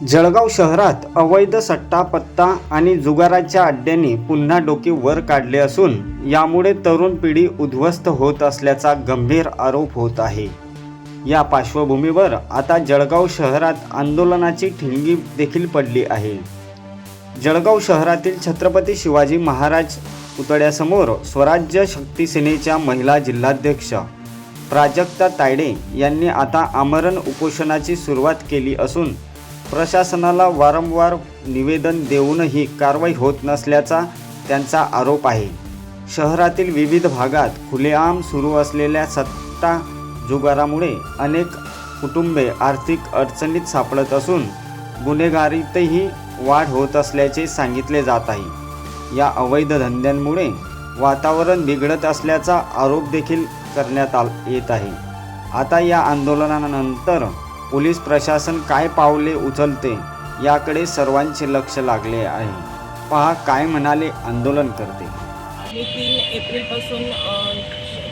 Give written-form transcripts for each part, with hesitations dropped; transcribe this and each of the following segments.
जळगाव शहरात अवैध सट्टा पत्ता आणि जुगाराच्या अड्ड्यांनी पुन्हा डोके वर काढले असून यामुळे तरुण पिढी उद्ध्वस्त होत असल्याचा गंभीर आरोप होत आहे। या पार्श्वभूमीवर आता जळगाव शहरात आंदोलनाची ठिणगी देखील पडली आहे। जळगाव शहरातील छत्रपती शिवाजी महाराज पुतळ्यासमोर स्वराज्य शक्ती सेनेच्या महिला जिल्हाध्यक्ष प्राजक्ता तायडे यांनी आता आमरण उपोषणाची सुरुवात केली असून प्रशासनाला वारंवार निवेदन देऊनही कारवाई होत नसल्याचा त्यांचा आरोप आहे। शहरातील विविध भागात खुलेआम सुरू असलेल्या सट्टा जुगारामुळे अनेक कुटुंबे आर्थिक अडचणीत सापडत असून गुन्हेगारीतही वाढ होत असल्याचे सांगितले जात आहे। या अवैध धंद्यांमुळे वातावरण बिघडत असल्याचा आरोप देखील करण्यात येत आहे। आता या आंदोलनानंतर पोलीस प्रशासन काय पावले उचलते याकडे सर्वांचे लक्ष लागले आहे। पहा काय म्हणाले आंदोलनकर्ते। मी 3 एप्रिलपासून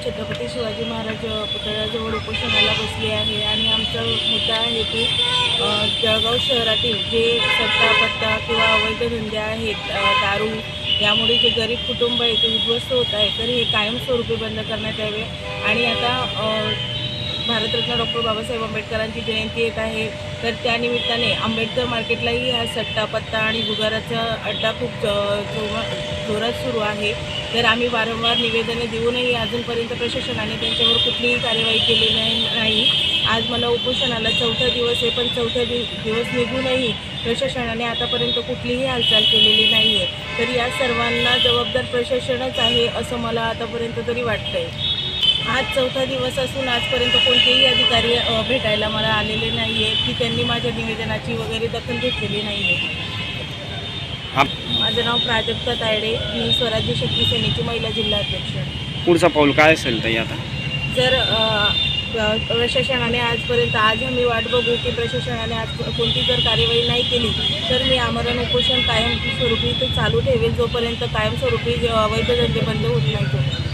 छत्रपती शिवाजी महाराज पुतळ्याजवळ उपोषणाला बसले आहे आणि आमचा मुद्दा आहे की जळगाव शहरातील जे सट्टा पत्ता किंवा अवैध धंदे आहेत, दारू, यामुळे जे गरीब कुटुंब आहे ते उद्ध्वस्त होत आहे, तर हे कायमस्वरूपी बंद करण्यात यावे। आणि आता भारतरत्न डॉक्टर बाबासाहेब आंबेडकरांची जयंती येत आहे, तर त्यानिमित्ताने आंबेडकर मार्केटलाही हा सट्टा पत्ता आणि जुगाराचा अड्डा खूप जोरात सुरू आहे। तर आम्ही वारंवार निवेदने देऊनही अजूनपर्यंत प्रशासनाने त्यांच्यावर कुठलीही कार्यवाही केलेली नाही। आज मला उपोषणाला 4था दिवस आहे, पण 4था दिवस निघूनही प्रशासनाने आतापर्यंत कुठलीही हालचाल केलेली नाही आहे। तर या सर्वांना जबाबदार प्रशासनच आहे असं मला आतापर्यंत तरी वाटतंय। आज 4था दिवस असून आजपर्यंत कोणतेही अधिकारी भेटायला मला आलेले नाही आहे की त्यांनी माझ्या निवेदनाची वगैरे दखल घेतलेली नाही आहे। माझं नाव प्राजक्ता तायडे, मी स्वराज्य शक्ती सेनेची महिला जिल्हाध्यक्ष। पुढचा पाऊल काय असेल ताई आता? जर प्रशासनाने आजपर्यंत आज आम्ही वाट बघू की प्रशासनाने आज कोणती जर कार्यवाही नाही केली तर मी आमरण उपोषण कायमस्वरूपी ते चालू ठेवेल जोपर्यंत कायमस्वरूपी अवैध धंदे बंद होत नाही।